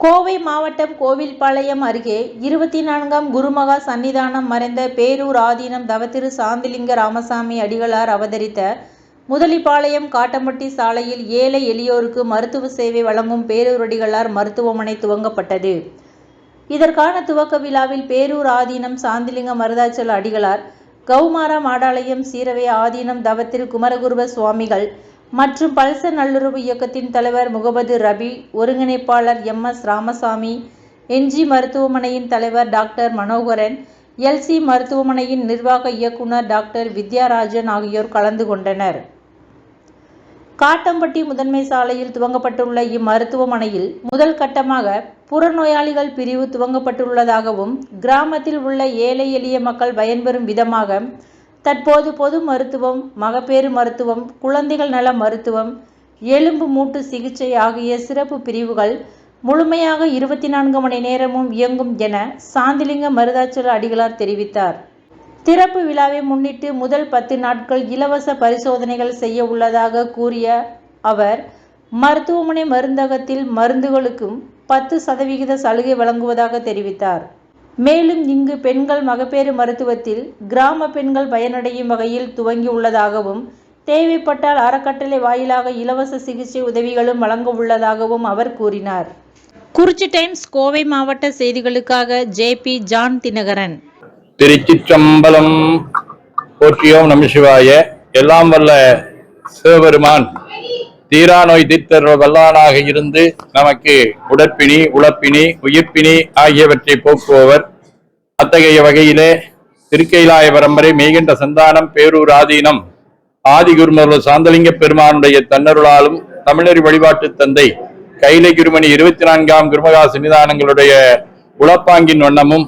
கோவை மாவட்டம் கோவில்பாளையம் அருகே 24ஆம் குருமகா சன்னிதானம் மறைந்த பேரூர் ஆதீனம் தவத்திரு சாந்திலிங்க ராமசாமி அடிகளார் அவதரித்த முதலிபாளையம் காட்டம்பட்டி சாலையில் ஏழை எளியோருக்கு மருத்துவ சேவை வழங்கும் பேரூர் அடிகளார் மருத்துவமனை துவங்கப்பட்டது. இதற்கான துவக்க விழாவில் பேரூர் ஆதீனம் சாந்திலிங்க மருதாச்சல அடிகளார், கௌமாரா மாடாலயம் சீரவை ஆதீனம் தவத்திரு குமரகுருப சுவாமிகள் மற்றும் பல்சர் நல்லுறவு இயக்கத்தின் தலைவர் முகமது ரபி, ஒருங்கிணைப்பாளர் MS ராமசாமி, NG மருத்துவமனையின் தலைவர் டாக்டர் மனோகரன், LC மருத்துவமனையின் நிர்வாக இயக்குனர் டாக்டர் வித்யாராஜன் ஆகியோர் கலந்து கொண்டனர். காட்டம்பட்டி முதன்மை சாலையில் துவங்கப்பட்டுள்ள இம்மருத்துவமனையில் முதல் கட்டமாக புறநோயாளிகள் பிரிவு துவங்கப்பட்டுள்ளதாகவும், கிராமத்தில் உள்ள ஏழை எளிய மக்கள் பயன்பெறும் விதமாக தற்போது பொது மருத்துவம், மகப்பேறு மருத்துவம், குழந்தைகள் நல மருத்துவம், எலும்பு மூட்டு சிகிச்சை ஆகிய சிறப்பு பிரிவுகள் முழுமையாக 24 மணி நேரமும் இயங்கும் என சாந்திலிங்க மருதாச்சல அடிகளார் தெரிவித்தார். திறப்பு விழாவை முன்னிட்டு முதல் 10 நாட்கள் இலவச பரிசோதனைகள் செய்ய உள்ளதாக கூறிய அவர், மருத்துவமனை மருந்தகத்தில் மருந்துகளுக்கும் 10% சலுகை வழங்குவதாக தெரிவித்தார். மேலும் இங்கு பெண்கள் மகப்பேறு மருத்துவத்தில் கிராம பெண்கள் பயனடையும் வகையில் துவங்கி உள்ளதாகவும், தேவைப்பட்டால் அறக்கட்டளை வாயிலாக இலவச சிகிச்சை உதவிகளும் வழங்க உள்ளதாகவும் அவர் கூறினார். குறிச்சி டைம்ஸ் கோவை மாவட்ட செய்திகளுக்காக JP ஜான் தினகரன். திருச்சிற்றம்பலம். போற்றியோம் நமசிவாய. எல்லாம் வல்ல சிவபெருமான் தீரா நோய் தீர்த்தர் வல்லானாக இருந்து நமக்கு உடற்பிணி, உழப்பினி, உயிர்ப்பினி ஆகியவற்றை போக்குபவர். அத்தகைய வகையிலே திருக்கைலாய பரம்பரை மெய்கண்ட சந்தானம் பேரூர் ஆதீனம் ஆதி குருமருள் சாந்தலிங்க பெருமானுடைய தன்னருளாலும் தமிழர் வழிபாட்டு தந்தை கைலை குருமணி 24ஆம் குருமகா சன்னிதானங்களுடைய உளப்பாங்கின் வண்ணமும்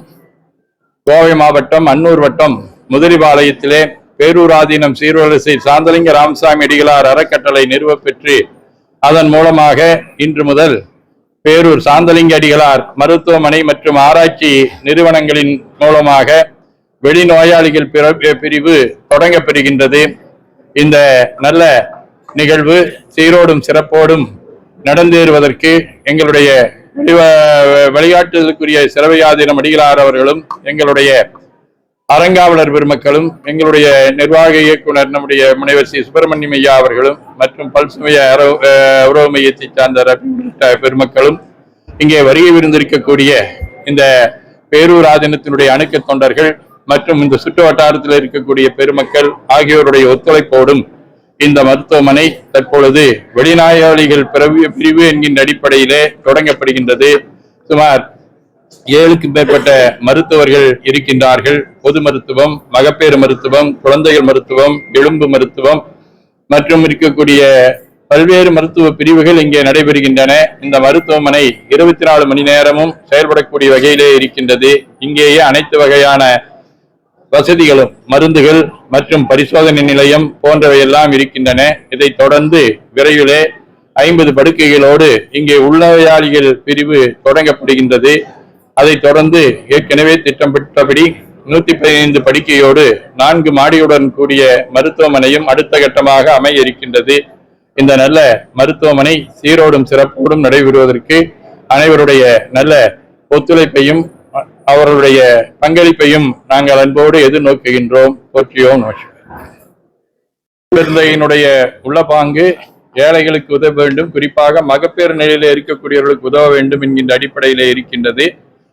கோவை மாவட்டம் அன்னூர் வட்டம் முதலிபாளையத்திலே பேரூர் ஆதீனம் சீர்வரிசை சாந்தலிங்க ராமசாமி அடிகளார் அறக்கட்டளை நிறுவப் பெற்று அதன் மூலமாக இன்று முதல் பேரூர் சாந்தலிங்க அடிகளார் மருத்துவமனை மற்றும் ஆராய்ச்சி நிறுவனங்களின் மூலமாக வெளிநோயாளிகள் பிரிவு தொடங்கப்பெறுகின்றது. இந்த நல்ல நிகழ்வு சீரோடும் சிறப்போடும் நடந்தேறுவதற்கு எங்களுடைய வழிகாட்டுதலுக்குரிய சிறவையாதீனம் அடிகளார் அவர்களும், எங்களுடைய அறங்காவலர் பெருமக்களும், எங்களுடைய நிர்வாக இயக்குனர் நம்முடைய முனைவர் சி சுப்பிரமணியம் ஐயா அவர்களும் மற்றும் பல்சமய உறவு மையத்தை சார்ந்த பெருமக்களும், இங்கே வருகை விருந்திருக்கக்கூடிய இந்த பேரூர் ஆதீனத்தினுடைய அணுக்க தொண்டர்கள் மற்றும் இந்த சுற்று வட்டாரத்தில் இருக்கக்கூடிய பெருமக்கள் ஆகியோருடைய ஒத்துழைப்போடும் இந்த மருத்துவமனை தற்பொழுது வெளிநோயாளிகள் பிரிவு என்கின்ற அடிப்படையிலே தொடங்கப்படுகின்றது. சுமார் 7க்கும் மேற்பட்ட மருத்துவர்கள் இருக்கின்றார்கள். பொது மருத்துவம், மகப்பேறு மருத்துவம், குழந்தைகள் மருத்துவம், எலும்பு மருத்துவம் மற்றும் இருக்கக்கூடிய பல்வேறு மருத்துவ பிரிவுகள் இங்கே நடைபெறுகின்றன. இந்த மருத்துவமனை 24 மணி நேரமும் செயல்படக்கூடிய வகையிலே இருக்கின்றது. இங்கேயே அனைத்து வகையான வசதிகளும், மருந்துகள் மற்றும் பரிசோதனை நிலையம் போன்றவையெல்லாம் இருக்கின்றன. இதை தொடர்ந்து விரைவிலே 50 படுக்கைகளோடு இங்கே உள்நோயாளிகள் பிரிவு தொடங்கப்படுகின்றது. அதை தொடர்ந்து ஏற்கனவே திட்டமிட்டபடி 115 படுக்கையோடு 4 மாடியுடன் கூடிய மருத்துவமனையும் அடுத்த கட்டமாக அமைய இருக்கின்றது. இந்த நல்ல மருத்துவமனை சீரோடும் சிறப்போடும் நடைபெறுவதற்கு அனைவருடைய நல்ல ஒத்துழைப்பையும் அவர்களுடைய பங்களிப்பையும் நாங்கள் அன்போடு எதிர்நோக்குகின்றோம். போற்றியோம் நமசிவாய. உள்ளபாங்கு ஏழைகளுக்கு உதவ வேண்டும், குறிப்பாக மகப்பேறு நிலையில இருக்கக்கூடியவர்களுக்கு உதவ வேண்டும் என்கின்ற அடிப்படையிலே இருக்கின்றது.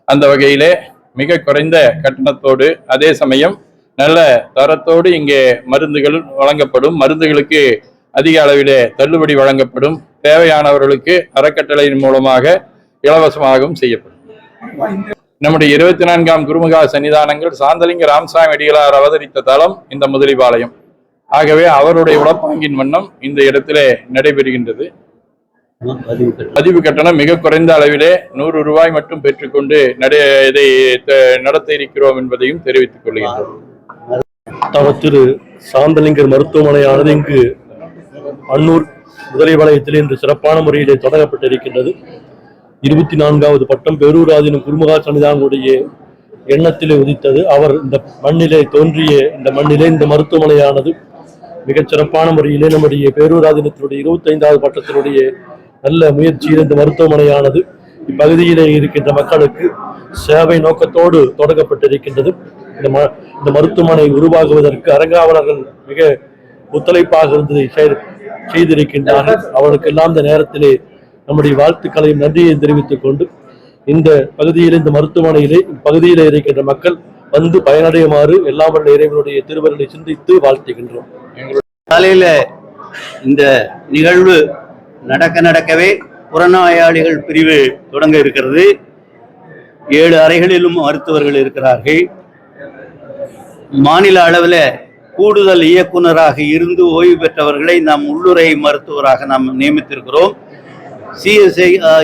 அந்த வகையிலே மிக குறைந்த கட்டணத்தோடு அதே சமயம் நல்ல தரத்தோடு இங்கே மருந்துகள் வழங்கப்படும். மருந்துகளுக்கு அதிக அளவிலே தள்ளுபடி வழங்கப்படும். தேவையானவர்களுக்கு அறக்கட்டளையின் மூலமாக இலவசமாகவும் செய்யப்படும். நம்முடைய 24ஆம் குருமகா சன்னிதானங்கள் சாந்தலிங்க ராமசாமி அடிகளார் அவதரித்த தலம் இந்த முதலிபாளையம். ஆகவே அவருடைய உளப்பாங்கின் வண்ணம் இந்த இடத்திலே நடைபெறுகின்றது. பதிவு கட்டணம் மிக குறைந்த அளவிலே 100 ரூபாய் மட்டும் பெற்றுக்கொண்டு இதை நடத்த இருக்கிறோம் என்பதையும் தெரிவித்துக் கொள்கின்றோம். திரு சாந்தலிங்கர் மருத்துவமனையானது இங்கு அன்னூர் முதலிபாளையத்தில் இன்று சிறப்பான முறையிலே தொடங்கப்பட்டிருக்கின்றது. 24வது பட்டம் பேரூர் ஆதீனம் குருமகா சன்னிதானங்களுடைய எண்ணத்திலே உதித்தது. அவர் இந்த மண்ணிலே தோன்றிய இந்த மருத்துவமனையானது மிகச் சிறப்பான முறையிலே நம்முடைய பேரூர் ஆதீனத்தினுடைய 25வது பட்டத்தினுடைய நல்ல முயற்சியில் இந்த மருத்துவமனையானது இப்பகுதியிலே இருக்கின்ற மக்களுக்கு சேவை நோக்கத்தோடு தொடங்கப்பட்டிருக்கின்றது. இந்த மருத்துவமனை உருவாகுவதற்கு அறங்காவலர்கள் மிக ஒத்துழைப்பாக இருந்து செய்திருக்கின்றார்கள். அவர்களுக்கெல்லாம் இந்த நேரத்திலே நம்முடைய வாழ்த்துக்களையும் நன்றியை தெரிவித்துக் கொண்டு இந்த பகுதியில் இந்த மருத்துவமனையிலே பகுதியிலே இருக்கின்ற மக்கள் வந்து பயனடையுமாறு எல்லாம் வல்ல இறைவனுடைய திருவருளை சிந்தித்து வாழ்த்துகின்றோம். காலையில இந்த நிகழ்வு நடக்கவே புறநோயாளிகள் பிரிவு தொடங்க இருக்கிறது. 7 அறைகளிலும் மருத்துவர்கள் இருக்கிறார்கள். மாநில அளவில் கூடுதல் இயக்குநராக இருந்து ஓய்வு பெற்றவர்களை நாம் உள்ளுறை மருத்துவராக நாம் நியமித்திருக்கிறோம்.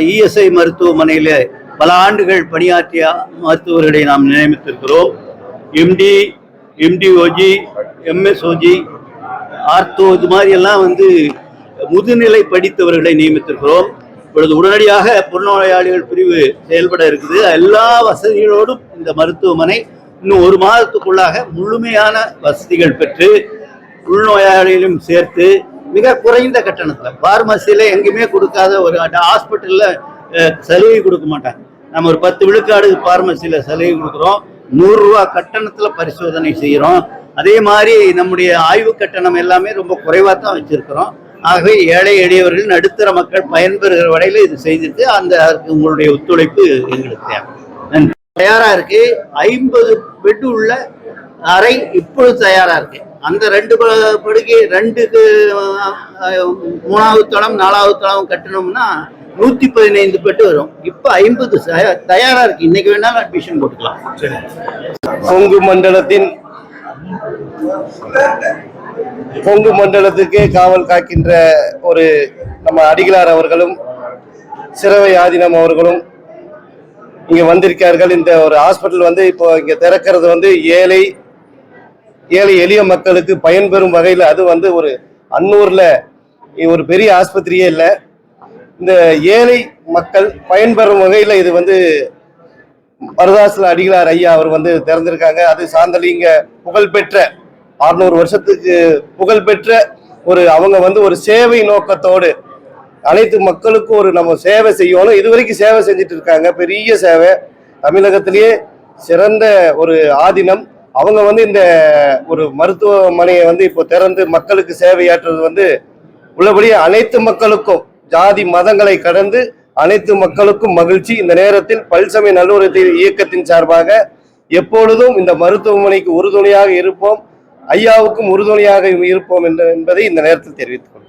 இஎஸ்ஐ மருத்துவமனையில் பல ஆண்டுகள் பணியாற்றிய மருத்துவர்களை நாம் நியமித்திருக்கிறோம். எம்டிஓஜி, எம்எஸ்ஓஜி, ஆர்த்தோ இது மாதிரி எல்லாம் முதுநிலை படித்தவர்களை நியமித்திருக்கிறோம். இப்பொழுது உடனடியாக புறநோயாளிகள் பிரிவு செயல்பட இருக்குது. எல்லா வசதிகளோடும் இந்த மருத்துவமனை இன்னும் 1 மாதத்துக்குள்ளாக முழுமையான வசதிகள் பெற்று உள்நோயாளிகளும் சேர்த்து மிக குறைந்த கட்டணத்தில், பார்மசியில எங்கேயுமே கொடுக்காத ஒரு ஹாஸ்பிட்டல்ல சலுகை கொடுக்க மாட்டாங்க. நம்ம ஒரு 10 விழுக்காடு பார்மசியில சலுகை கொடுக்குறோம். 100 ரூபா கட்டணத்துல பரிசோதனை செய்யறோம். அதே மாதிரி நம்முடைய ஆய்வு கட்டணம் எல்லாமே ரொம்ப குறைவாக தான் வச்சிருக்கிறோம். ஆகவே ஏழை எளியவர்கள் நடுத்தர மக்கள் பயன்பெறுகிற வரையில இது செய்துட்டு உங்களுடைய ஒத்துழைப்பு எங்களுக்கு தேவை. தயாரா இருக்கு. 50 பெட் உள்ள அறை இப்பொழுது தயாரா இருக்கு. அந்த 2 படுக்கை 2க்கு 3வது தளம் 4வது தளம் கட்டணும்னா 115 பெட் வரும். இப்ப 50 தயாரா இருக்கு. இன்னைக்கு வேணாலும் அட்மிஷன் போட்டுக்கலாம். கொங்கு மண்டலத்துக்கே காவல் காக்கின்ற ஒரு நம்ம அடிகளார் அவர்களும் சிறவை ஆதீனம் அவர்களும் இங்க வந்திருக்கார்கள். இந்த ஒரு ஹாஸ்பிட்டல் இப்போ இங்க திறக்கிறது ஏழை எளிய மக்களுக்கு பயன்பெறும் வகையில், அது ஒரு அன்னூர்ல ஒரு பெரிய ஆஸ்பத்திரியே இல்லை. இந்த ஏழை மக்கள் பயன்பெறும் வகையில் இது மருதாசல அடிகளார் ஐயா அவர் திறந்திருக்காங்க. அது சாந்தலிங்க புகழ்பெற்ற 600 வருஷத்துக்கு புகழ்பெற்ற அவங்க ஒரு சேவை நோக்கத்தோடு அனைத்து மக்களுக்கும் நம்ம சேவை செய்யணும். இதுவரைக்கும் சேவை செஞ்சுட்டு இருக்காங்க. பெரிய சேவை. தமிழகத்திலேயே சிறந்த ஒரு ஆதீனம். அவங்க இந்த ஒரு மருத்துவமனையை இப்போ திறந்து மக்களுக்கு சேவையாற்றுறது உள்ளபடியே அனைத்து மக்களுக்கும், ஜாதி மதங்களை கடந்து அனைத்து மக்களுக்கும் மகிழ்ச்சி. இந்த நேரத்தில் பல்சமய நல்லுறவு இயக்கத்தின் சார்பாக எப்பொழுதும் இந்த மருத்துவமனைக்கு உறுதுணையாக இருப்போம், ஐயாவுக்கும் உறுதுணையாக இருப்போம் என்பதை இந்த நேரத்தில் தெரிவித்துக் கொள்கிறேன்.